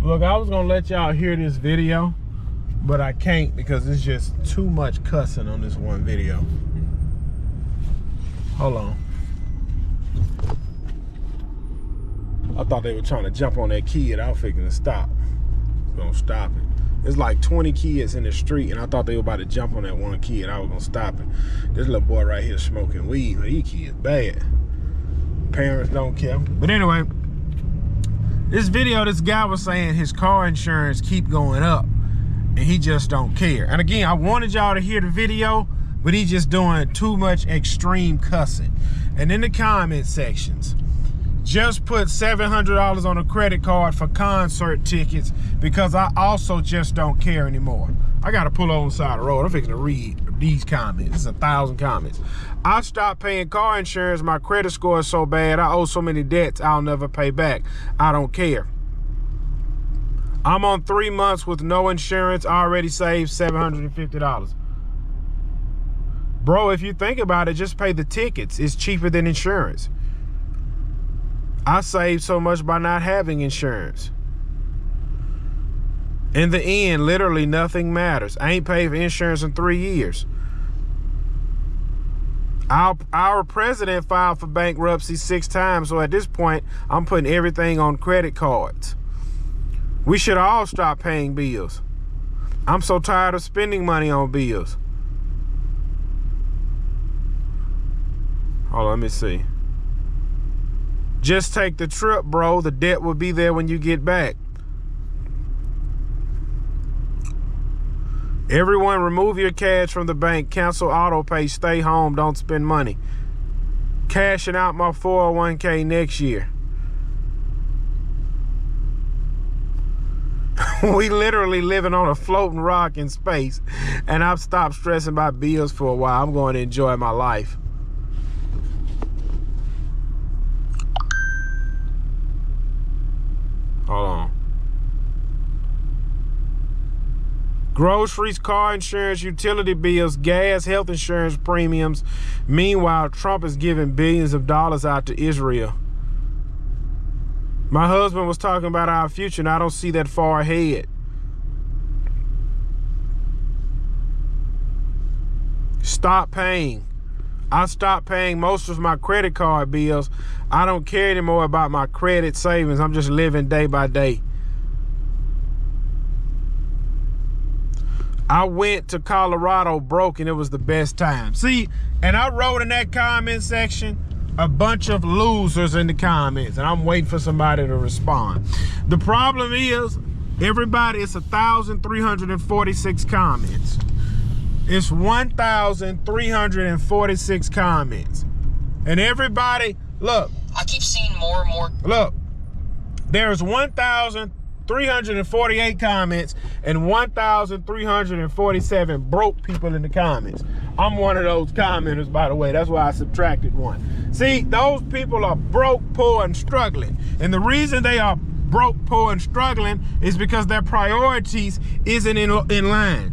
Look, I was gonna let y'all hear this video, but I can't because it's just too much cussing on this one video. Hold on. I thought they were trying to jump on that kid. I was fixing to stop. Gonna stop it. There's like 20 kids in the street, and I thought they were about to jump on that one kid. I was gonna stop it. This little boy right here smoking weed. These kids bad. Parents don't care. But anyway, this video, this guy was saying his car insurance keep going up, and he just don't care. And again, I wanted y'all to hear the video, but he's just doing too much extreme cussing. And in the comment sections, just put $700 on a credit card for concert tickets because I also just don't care anymore. I gotta pull over on the side of the road. I'm fixing to read these comments. It's 1,000 comments. I stopped paying car insurance. My credit score is so bad. I owe so many debts I'll never pay back. I don't care. I'm on 3 months with no insurance. I already saved $750. Bro, if you think about it, just pay the tickets. It's cheaper than insurance. I saved so much by not having insurance. In the end, literally nothing matters. I ain't paid for insurance in 3 years. Our president filed for bankruptcy 6 times, so at this point, I'm putting everything on credit cards. We should all stop paying bills. I'm so tired of spending money on bills. Hold on, let me see. Just take the trip, bro. The debt will be there when you get back. Everyone, remove your cash from the bank. Cancel auto pay. Stay home. Don't spend money. Cashing out my 401k next year. We literally living on a floating rock in space, and I've stopped stressing about bills for a while. I'm going to enjoy my life. Hold on. Groceries, car insurance, utility bills, gas, health insurance premiums. Meanwhile, Trump is giving billions of dollars out to Israel. My husband was talking about our future, and I don't see that far ahead. Stop paying. I stopped paying most of my credit card bills. I don't care anymore about my credit savings. I'm just living day by day. I went to Colorado broke, and it was the best time. See, and I wrote in that comment section a bunch of losers in the comments, and I'm waiting for somebody to respond. The problem is, everybody, it's 1,346 comments. It's 1,346 comments. And everybody, look. I keep seeing more and more. Look, there's 1,348 comments and 1,347 broke people in the comments. I'm one of those commenters, by the way. That's why I subtracted one. See, those people are broke, poor, and struggling. And the reason they are broke, poor, and struggling is because their priorities isn't in line.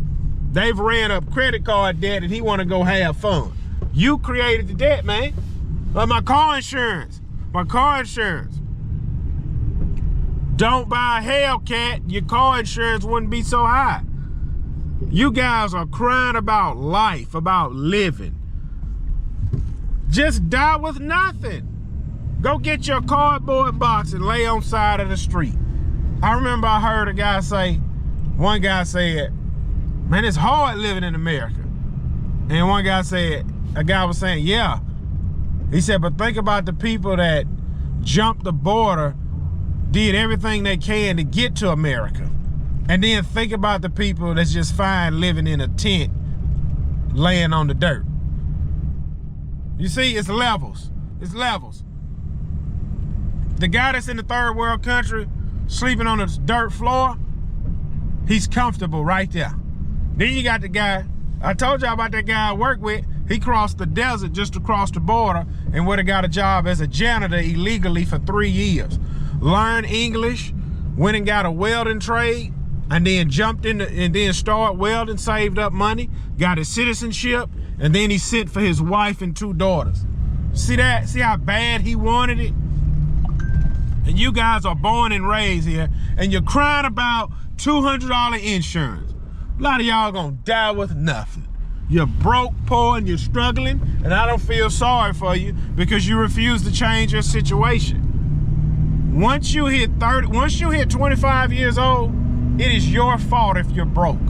They've ran up credit card debt, and he want to go have fun. You created the debt, man. But my car insurance. My car insurance. Don't buy a Hellcat. Your car insurance wouldn't be so high. You guys are crying about life, about living. Just die with nothing. Go get your cardboard box and lay on side of the street. I remember I heard a guy say, one guy said, man, it's hard living in America. And one guy said, a guy was saying, yeah. He said, but think about the people that jumped the border, did everything they can to get to America. And then think about the people that's just fine living in a tent, laying on the dirt. You see, it's levels. It's levels. The guy that's in the third world country, sleeping on a dirt floor, he's comfortable right there. Then you got the guy, I told y'all about that guy I work with. He crossed the desert just to cross the border and would have got a job as a janitor illegally for 3 years. Learned English, went and got a welding trade, and then jumped in and then started welding, saved up money, got his citizenship, and then he sent for his wife and 2 daughters. See that? See how bad he wanted it? and you guys are born and raised here, and you're crying about $200 insurance. A lot of y'all gonna die with nothing. You're broke, poor, and you're struggling, and I don't feel sorry for you because you refuse to change your situation. Once you hit 25 years old, it is your fault if you're broke.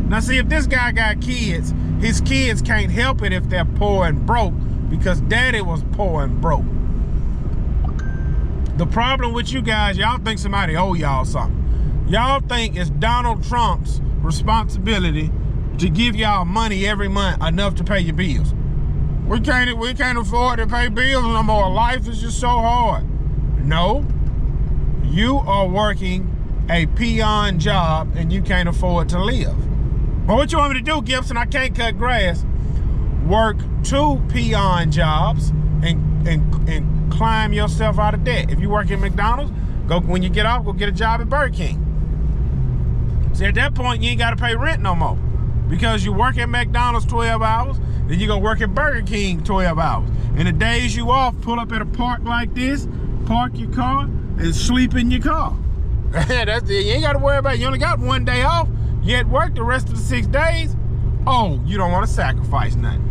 Now see, if this guy got kids, his kids can't help it if they're poor and broke because daddy was poor and broke. The problem with you guys, y'all think somebody owe y'all something. Y'all think it's Donald Trump's responsibility to give y'all money every month enough to pay your bills. We can't afford to pay bills no more. Life is just so hard. No, you are working a peon job and you can't afford to live. Well, what you want me to do, Gibson? I can't cut grass. Work 2 peon jobs and climb yourself out of debt. If you work at McDonald's, when you get off, go get a job at Burger King. See, at that point, you ain't got to pay rent no more because you work at McDonald's 12 hours, then you go work at Burger King 12 hours. And the days you off, pull up at a park like this, park your car, and sleep in your car. That's it. You ain't got to worry about it. You only got 1 day off. You at work the rest of the 6 days. Oh, you don't want to sacrifice nothing.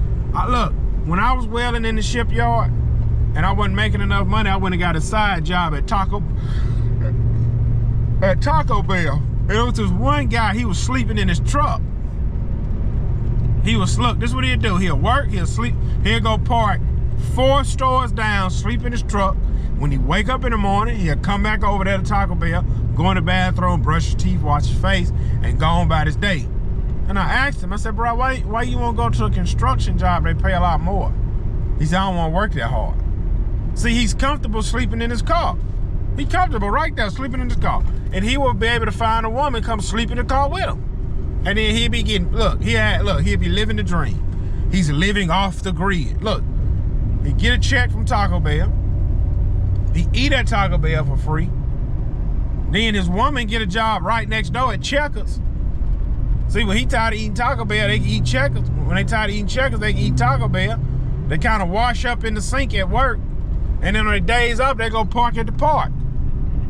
Look, when I was welding in the shipyard and I wasn't making enough money, I went and got a side job at Taco Bell. And it was this one guy, he was sleeping in his truck. Look, this is what he'll do. He'll work, he'll sleep, he'll go park 4 stores down, sleep in his truck. When he wake up in the morning, he'll come back over there to Taco Bell, go in the bathroom, brush his teeth, wash his face, and go on about his day. And I asked him, I said, bro, why you won't go to a construction job? They pay a lot more. He said, I don't want to work that hard. See, he's comfortable sleeping in his car. He's comfortable right there, sleeping in his car. And he will be able to find a woman come sleep in the car with him. And then he'll be getting, he'll be living the dream. He's living off the grid. Look, he get a check from Taco Bell. He eat at Taco Bell for free. Then his woman get a job right next door at Checkers. See, when he tired of eating Taco Bell, they can eat Checkers. When they tired of eating Checkers, they can eat Taco Bell. They kind of wash up in the sink at work. And then on their days up, they go park at the park.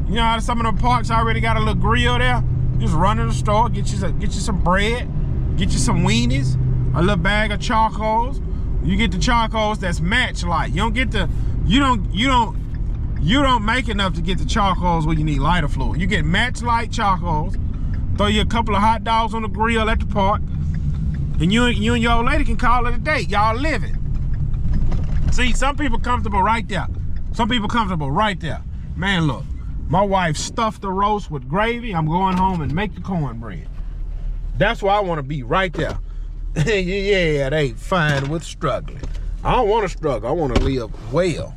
You know how some of the parks already got a little grill there? Just run to the store, get you some bread, get you some weenies, a little bag of charcoals. You get the charcoals that's match light. You don't get the, you don't make enough to get the charcoals where you need lighter fluid. You get match light charcoals, throw you a couple of hot dogs on the grill at the park, and you and your old lady can call it a day. Y'all living. See, some people comfortable right there. Some people comfortable right there. Man, look, my wife stuffed the roast with gravy. I'm going home and make the cornbread. That's where I want to be, right there. Yeah, they fine with struggling. I don't want to struggle. I want to live well.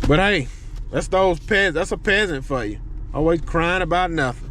But hey, that's a peasant for you. Always crying about nothing.